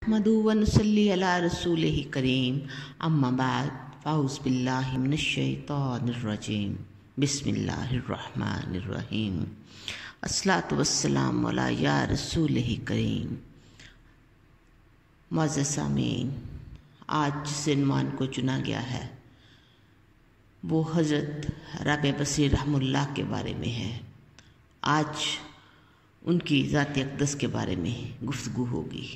नहमदु व नुसल्ली अला रसूलिही करीम अम्मा बाद फ़ाउज़ बिल्लाहि मिनश शैतानिर रजीम बिस्मिल्लाहिर रहमानिर रहीम अस्सलातु वस्सलामु अला या रसूलिही करीम। मुअज़्ज़ज़ सामीन, आज जिस इन्वान को चुना गया है वो हज़रत राबिया बसरी रहमुल्लाह के बारे में है। आज उनकी ज़ात अक़दस के बारे में गुफ्तगू होगी।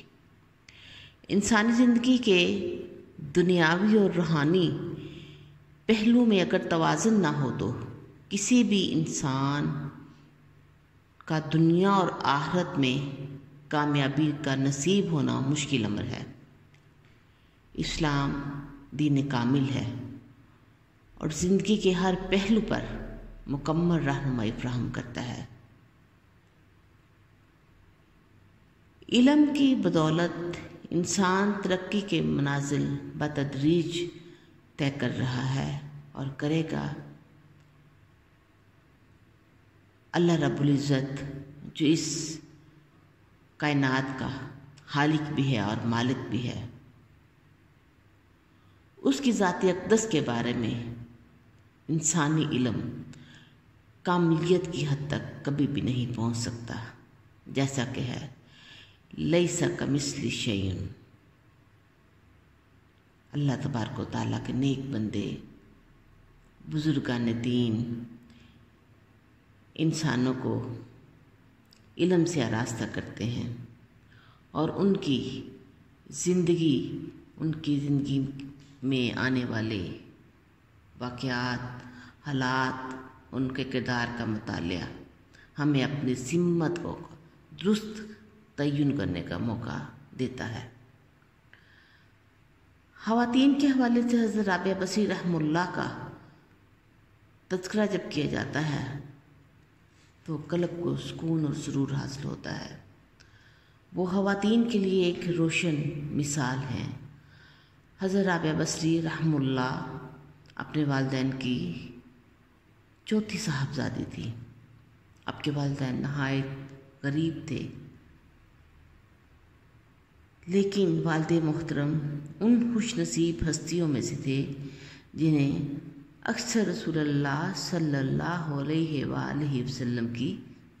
इंसानी ज़िंदगी के दुनियावी और रूहानी पहलू में अगर तवाज़ुन ना हो तो किसी भी इंसान का दुनिया और आखिरत में कामयाबी का नसीब होना मुश्किल अमर है। इस्लाम दीन कामिल है और ज़िंदगी के हर पहलू पर मुकम्मल रहनुमाई फराहम करता है। इल्म की बदौलत इंसान तरक्की के मनाजिल बतदरीज तय कर रहा है और करेगा। अल्लाह रब्बुल इज़्ज़त जो इस कायनात का खालिक भी है और मालिक भी है, उसकी ज़ाती अक़दस के बारे में इंसानी इल्म कामिलियत की हद तक कभी भी नहीं पहुंच सकता। जैसा कि है लैसा कमिस्ली शैउन। अल्लाह तबारक व तआला के नेक बंदे बुजुर्गान दीन इंसानों को इल्म से आरास्ता करते हैं और उनकी ज़िंदगी में आने वाले वाक़यात, हालात, उनके किरदार का मुतालिया हमें अपनी ज़िम्मत को दुरुस्त तय्युन करने का मौका देता है। ख़वातीन के हवाले से हज़रत राबिया बसरी रहमुल्लाह का तज़किरा जब किया जाता है तो क़ल्ब को सुकून और सुरूर हासिल होता है। वो ख़वातीन के लिए एक रोशन मिसाल हैं। हज़रत राबिया बसरी रहमुल्लाह अपने वालिदैन की चौथी साहबजादी थी। आपके वालिदैन नहायत गरीब थे, लेकिन वालिदे मोहतरम उन खुशनसीब हस्तियों में से थे जिन्हें अक्सर रसूलुल्लाह सल्लल्लाहु अलैहि वसल्लम की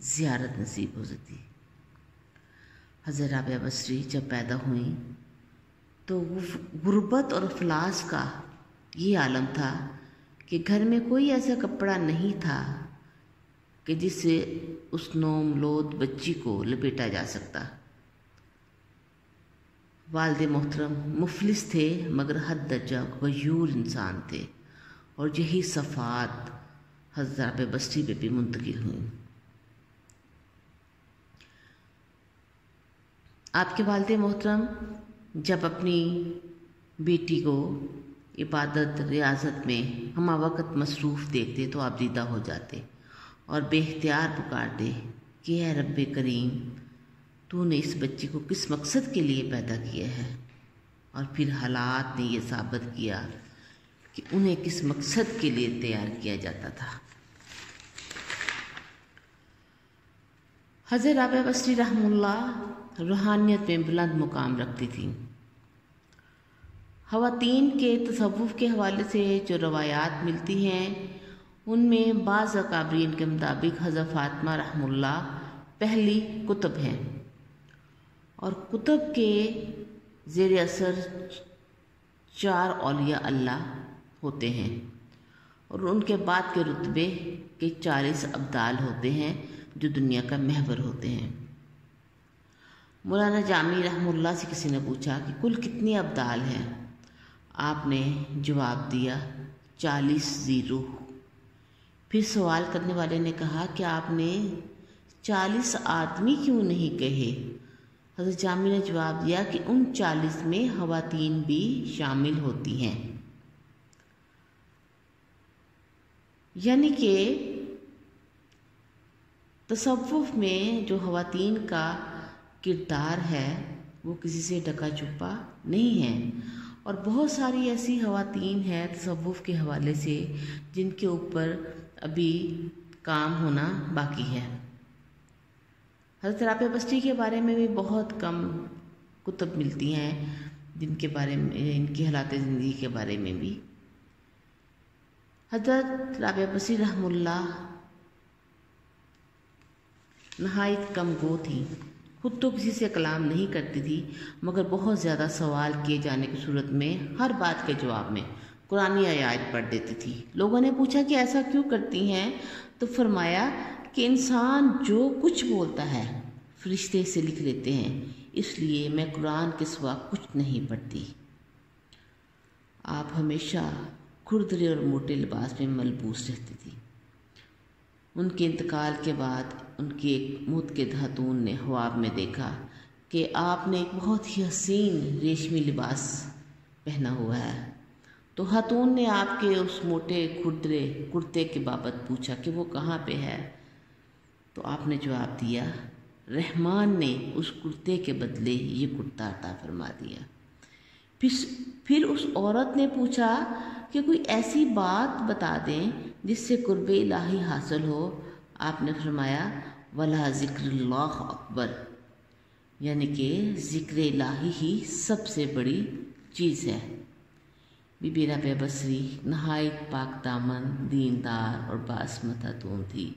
ज़ियारत नसीब होती थी। हज़रत राबिया बसरी जब पैदा हुई तो गुर्बत और अफलास का ये आलम था कि घर में कोई ऐसा कपड़ा नहीं था कि जिससे उस नौमलोद बच्ची को लपेटा जा सकता। वालिद मोहतरम मुफलिस थे मगर हद दर्जा गयूर इंसान थे और यही सफ़ात हज़रत राबिया बसरी पे भी मुंतकिल हुई। आपके वालिद मोहतरम जब अपनी बेटी को इबादत रियाजत में हमा वक़्त मसरूफ़ देखते तो आप दीदा हो जाते और बेख्तियार पुकारते कि ऐ रब्बे करीम, तूने इस बच्ची को किस मकसद के लिए पैदा किया है। और फिर हालात ने यह साबित किया कि उन्हें किस मकसद के लिए तैयार किया जाता था। हज़रत राबिया बसरी रहमुल्लाह रूहानियत में बुलंद मुकाम रखती थी। ख़वातीन के तसव्वुफ़ के हवाले से जो रवायात मिलती हैं उनमें बाज़ अकाबरीन के मुताबिक हज़रत फ़ातिमा रहमुल्लाह पहली कुतुब हैं और कुतुब के ज़ेर असर 4 औलिया अल्लाह होते हैं और उनके बाद के रुतबे के 40 अब्दाल होते हैं जो दुनिया का महवर होते हैं। मौलाना जामी रहमुल्लाह से किसी ने पूछा कि कुल कितने अब्दाल हैं? आपने जवाब दिया 40 ज़ीरो। फिर सवाल करने वाले ने कहा कि आपने 40 आदमी क्यों नहीं कहे? हज़रत जामी ने जवाब दिया कि उन 40 में ख़वातीन भी शामिल होती हैं। यानी कि तसव्वुफ़ में जो ख़वातीन का किरदार है वो किसी से ढका छुपा नहीं है और बहुत सारी ऐसी ख़वातीन हैं तसव्वुफ़ के हवाले से जिनके ऊपर अभी काम होना बाकी है। हज़रत राबिया बसरी के बारे में भी बहुत कम कुतुब मिलती हैं जिनके बारे में, इनकी हालात ज़िंदगी के बारे में भी। हज़रत राबिया बसरी रहमुल्लाह नहायत कम गो थी, खुद तो किसी से कलाम नहीं करती थी, मगर बहुत ज़्यादा सवाल किए जाने की सूरत में हर बात के जवाब में कुरानी आयत पढ़ देती थी। लोगों ने पूछा कि ऐसा क्यों करती हैं, तो फरमाया कि इंसान जो कुछ बोलता है फरिश्ते इसे लिख लेते हैं, इसलिए मैं कुरान के सिवा कुछ नहीं पढ़ती। आप हमेशा खुरदरे और मोटे लिबास में मलबूस रहती थी। उनके इंतकाल के बाद उनके एक मुतक़िद खातून ने ख्वाब में देखा कि आपने एक बहुत ही हसीन रेशमी लिबास पहना हुआ है। तो खातून ने आपके उस मोटे खुरदरे कुर्ते के बाबत पूछा कि वो कहाँ पे है। तो आपने जवाब दिया, रहमान ने उस कुर्ते के बदले ये कुर्ता अता फरमा दिया। फिर उस औरत ने पूछा कि कोई ऐसी बात बता दें जिससे कुर्बे इलाही हासिल हो। आपने फरमाया, वला ज़िक्रुल्लाह अकबर, यानी कि ज़िक्र इलाही ही सबसे बड़ी चीज़ है। बीबी राबिया बसरी नहायत पाक दामन, दीनदार और बासमत खातून थी।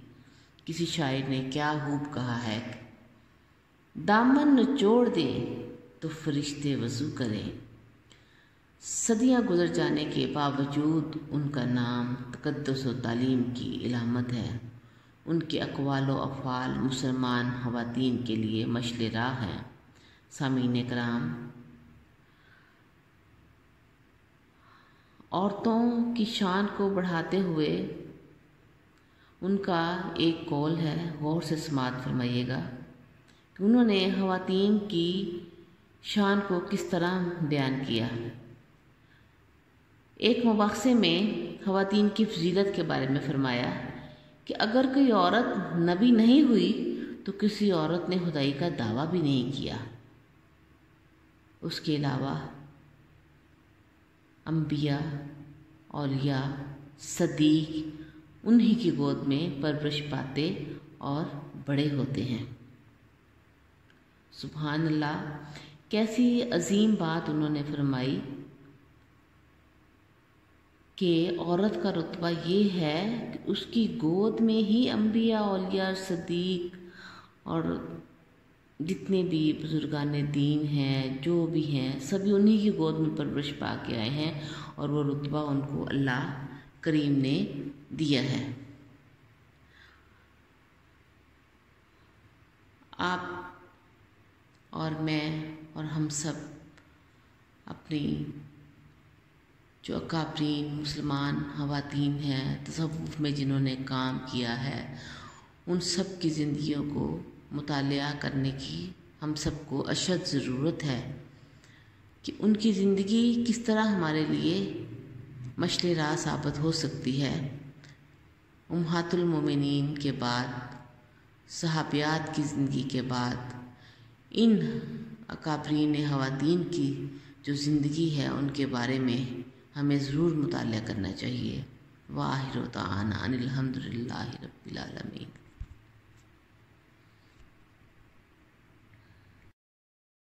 किसी शायर ने क्या खूब कहा है, दामन निचोड़ दें तो फरिश्ते वज़ू करें। सदियां गुजर जाने के बावजूद उनका नाम तक़द्दुस व तालीम की इलामत है। उनके अक़वाल व अफ़आल मुसलमान ख़वातीन के लिए मशल राह हैं। सामीन कराम, औरतों की शान को बढ़ाते हुए उनका एक कौल है, गौर से समाअत फरमाइएगा कि उन्होंने ख़वातीन की शान को किस तरह बयान किया। एक मुबाहसे में ख़वातीन की फजीलत के बारे में फ़रमाया कि अगर कोई औरत नबी नहीं हुई तो किसी औरत ने खुदाई का दावा भी नहीं किया। उसके अलावा अम्बिया, औलिया, सदीक उन्हीं की गोद में परवरिश पाते और बड़े होते हैं। सुभान अल्लाह, कैसी अजीम बात उन्होंने फरमाई कि औरत का रुतबा ये है कि उसकी गोद में ही अम्बिया, औलिया, सदीक और जितने भी बुजुर्गाने दीन हैं, जो भी हैं, सभी उन्हीं की गोद में परवरिश पा के आए हैं और वो रुतबा उनको अल्लाह करीम ने दिया है। आप और मैं और हम सब अपनी जो अकाबरीन मुसलमान ख़वातीन हैं तसव्वुफ़ में जिन्होंने काम किया है, उन सब की ज़िंदगियों को मुतालिया करने की हम सबको अशद ज़रूरत है कि उनकी ज़िंदगी किस तरह हमारे लिए मशले राह साबित हो सकती है। उम्महातुल मोमिनीन के बाद, सहाबियात की ज़िंदगी के बाद, इन अकाबरीन ख़वातीन की जो ज़िंदगी है उनके बारे में हमें ज़रूर मुतालिया करना चाहिए। वाहिर दाअवाना अनिल हम्दुलिल्लाहि रब्बिल आलमीन।